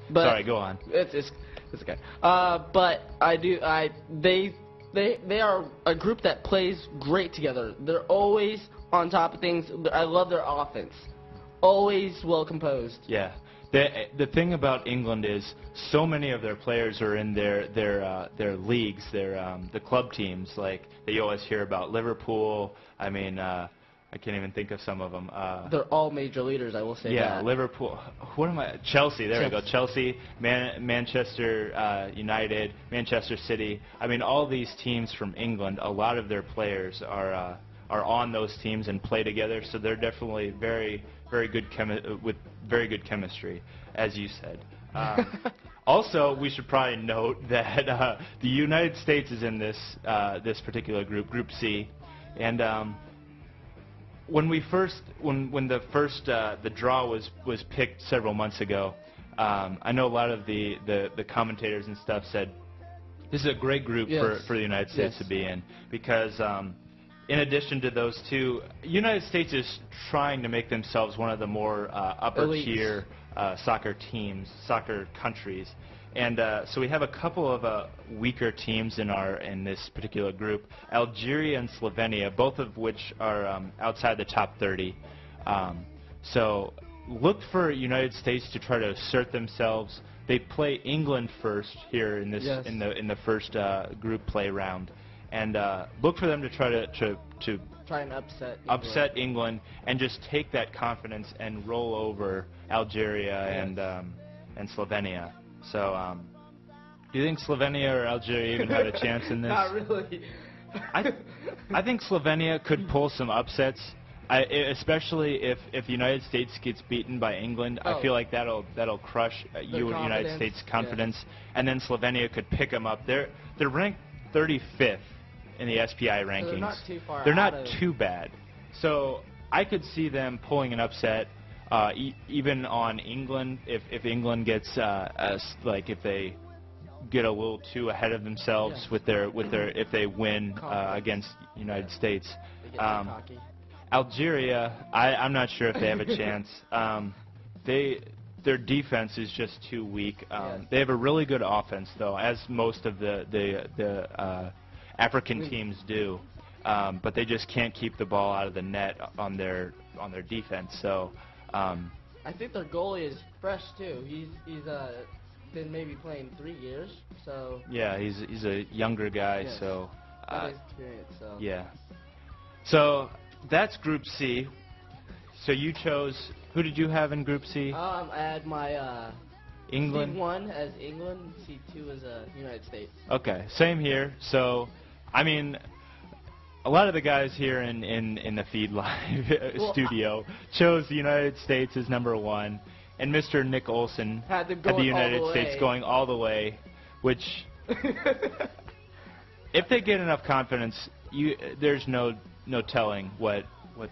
But Sorry, go on. It's okay. But they are a group that plays great together. They're always on top of things. I love their offense. Always well composed. Yeah. The thing about England is so many of their players are in their leagues, the club teams, like that you always hear about. Liverpool. I mean, I can't even think of some of them. They're all major leaders, I will say that. Yeah, Liverpool. What am I? Chelsea. There we go. Chelsea, Manchester United, Manchester City. I mean, all these teams from England. A lot of their players are on those teams and play together. So they're definitely very good with very good chemistry, as you said. Also, we should probably note that the United States is in this particular group, Group C, and when the draw was picked several months ago, I know a lot of the commentators and stuff said this is a great group for the United States to be in, because in addition to those two, United States is trying to make themselves one of the more upper-tier soccer countries. And so we have a couple of weaker teams in this particular group, Algeria and Slovenia, both of which are outside the top 30. So look for United States to try to assert themselves. They play England first here in this in the first group play round. And look for them to try and upset England and just take that confidence and roll over Algeria and Slovenia. So, do you think Slovenia or Algeria even have a chance in this? Not really. I think Slovenia could pull some upsets, especially if the United States gets beaten by England. I feel like that'll crush United States' confidence, and then Slovenia could pick them up. They're ranked 35th in the SPI rankings. So they're not too far. They're not too bad. So I could see them pulling an upset, even on England, if England gets if they get a little too ahead of themselves with their if they win against United States. Algeria, I'm not sure if they have a chance. Their defense is just too weak. They have a really good offense, though, as most of the African teams do, but they just can't keep the ball out of the net on their defense. So I think their goalie is fresh too. He's been maybe playing 3 years. So yeah, he's a younger guy. So experience. So yeah. So that's Group C. So you chose, who did you have in Group C? I had my England. C1 as England, C2 as United States. Okay, same here. So, I mean, a lot of the guys here in the Feed Live studio chose the United States as number 1, and Mr. Nick Olson had the United States going all the way, which, if they get enough confidence, there's no telling what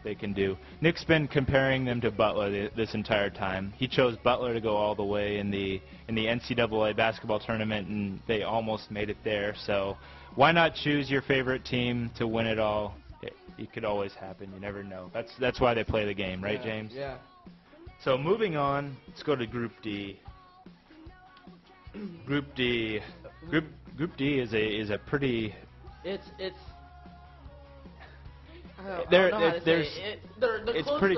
they can do. Nick's been comparing them to Butler this entire time. He chose Butler to go all the way in the NCAA basketball tournament, and they almost made it there. So why not choose your favorite team to win it all? It could always happen. You never know. That's why they play the game, right, James? Yeah. So moving on, let's go to Group D. Group D is a pretty. It's They're close, pretty.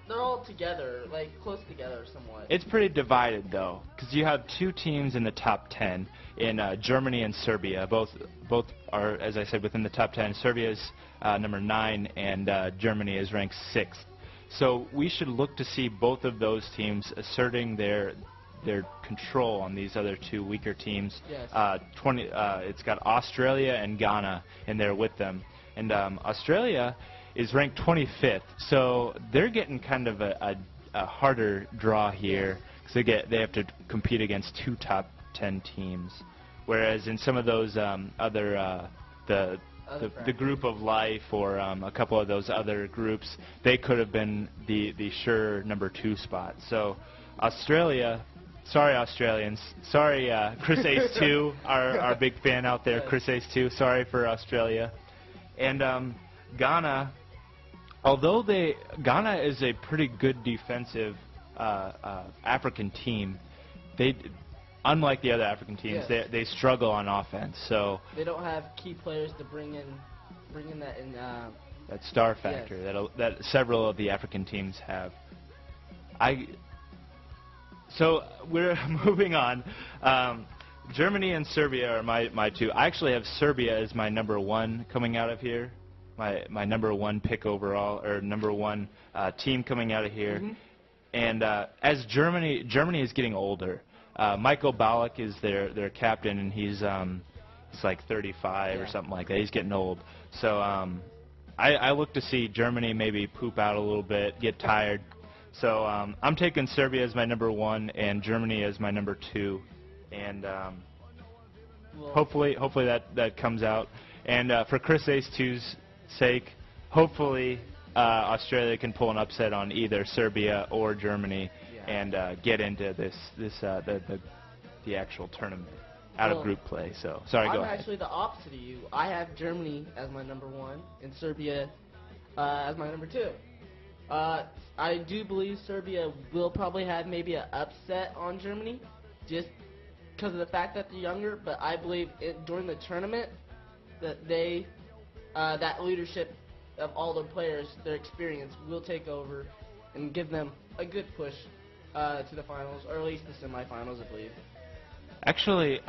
They're all together, like close together somewhat. It's pretty divided though, because you have two teams in the top 10 in Germany and Serbia. Both are, as I said, within the top 10. Serbia is number 9, and Germany is ranked 6th. So we should look to see both of those teams asserting their control on these other two weaker teams. Yes. It's got Australia and Ghana in there with them. And Australia is ranked 25th, so they're getting kind of a harder draw here, because they have to compete against 2 top 10 teams. Whereas in some of those the Group of Life or a couple of those other groups, they could have been the sure number 2 spot. So Australia. Sorry, Australians. Sorry, Chris Ace 2, our big fan out there, Chris Ace 2. Sorry for Australia. And Ghana, although Ghana is a pretty good defensive African team, unlike the other African teams, yes. they struggle on offense. So they don't have key players to bring in that in. That star factor yes. that several of the African teams have. So we're moving on. Germany and Serbia are my two. I actually have Serbia as my number one coming out of here, my number one pick overall, or number one team coming out of here. Mm-hmm. And as Germany is getting older. Michael Ballack is their captain, and he's like 35 or something like that. He's getting old. So I look to see Germany maybe poop out a little bit, get tired. So I'm taking Serbia as my number one and Germany as my number two. And hopefully that comes out. And for Chris Ace2's sake, hopefully Australia can pull an upset on either Serbia or Germany and get into the actual tournament out of group play. So sorry, go ahead. I'm actually the opposite of you. I have Germany as my number one and Serbia as my number two. I do believe Serbia will probably have maybe an upset on Germany, just because of the fact that they're younger. But I believe during the tournament that that leadership of all their players, their experience, will take over and give them a good push to the finals, or at least the semifinals, I believe. Actually,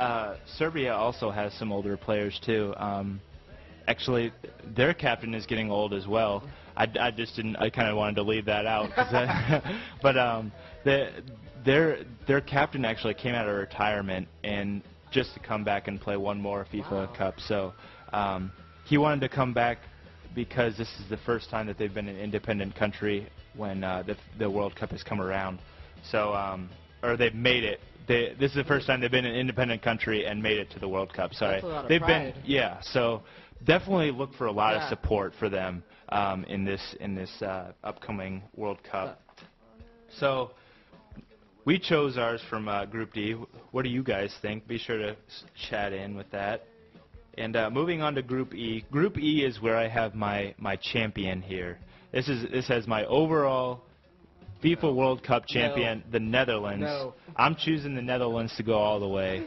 Serbia also has some older players too. Actually, their captain is getting old as well. I just didn't. I kind of wanted to leave that out. But their captain actually came out of retirement and just to come back and play one more FIFA Cup. So he wanted to come back because this is the first time that they've been an independent country when the World Cup has come around. So or they've made it. This is the first time they've been an independent country and made it to the World Cup. Sorry, that's a lot of pride. So definitely look for a lot of support for them in this upcoming World Cup. So we chose ours from Group D. What do you guys think? Be sure to chat in with that. And moving on to Group E. Group E is where I have my champion here. This has my overall FIFA World Cup champion, the Netherlands. No. I'm choosing the Netherlands to go all the way.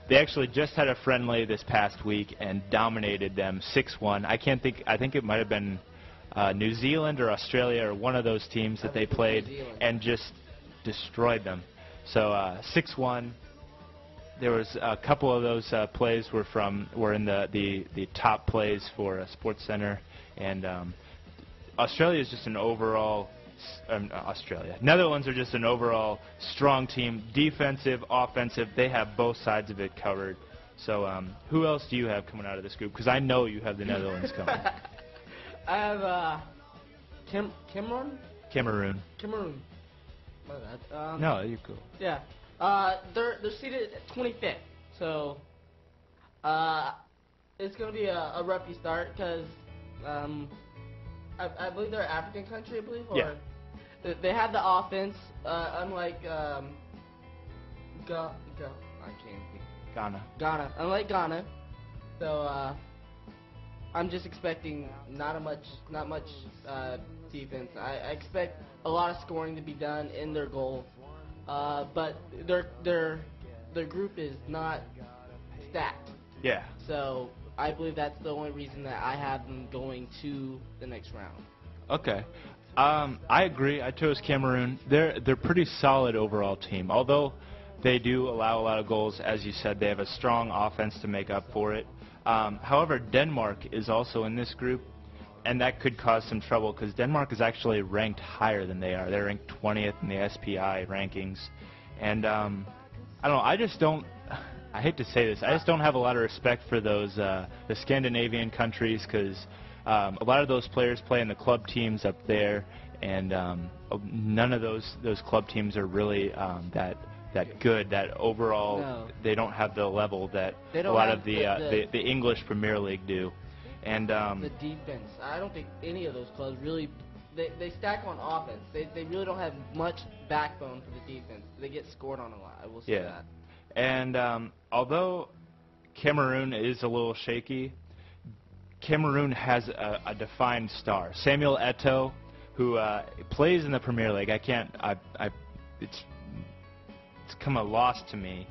They actually just had a friendly this past week and dominated them 6-1. I think it might have been New Zealand or Australia or one of those teams that they played and just destroyed them. So 6-1. There was a couple of those plays were in the top plays for Sports Center, and Australia is just an overall. Netherlands are just an overall strong team, defensive, offensive. They have both sides of it covered. So who else do you have coming out of this group? Because I know you have the Netherlands coming. I have Cameroon. My bad. No, you're cool. Yeah. They're seated at 25th. So it's going to be a roughy start because I believe they're an African country, I believe. Or yeah. They have the offense, unlike I can't think. Ghana. Unlike Ghana. So I'm just expecting not much defense. I expect a lot of scoring to be done in their goal. But their group is not stacked. Yeah. So I believe that's the only reason that I have them going to the next round. Okay. I agree. I chose Cameroon. They're pretty solid overall team. Although they do allow a lot of goals, as you said, they have a strong offense to make up for it. However, Denmark is also in this group, and that could cause some trouble because Denmark is actually ranked higher than they are. They're ranked 20th in the SPI rankings. And I don't know, I hate to say this, I just don't have a lot of respect for those the Scandinavian countries because a lot of those players play in the club teams up there, and none of those club teams are really that good. That overall, they don't have the level that a lot of the English Premier League do. And the defense, I don't think any of those clubs really. They stack on offense. They really don't have much backbone for the defense. They get scored on a lot. I will say that. And although Cameroon is a little shaky, Cameroon has a defined star, Samuel Eto'o, who plays in the Premier League. It's come a loss to me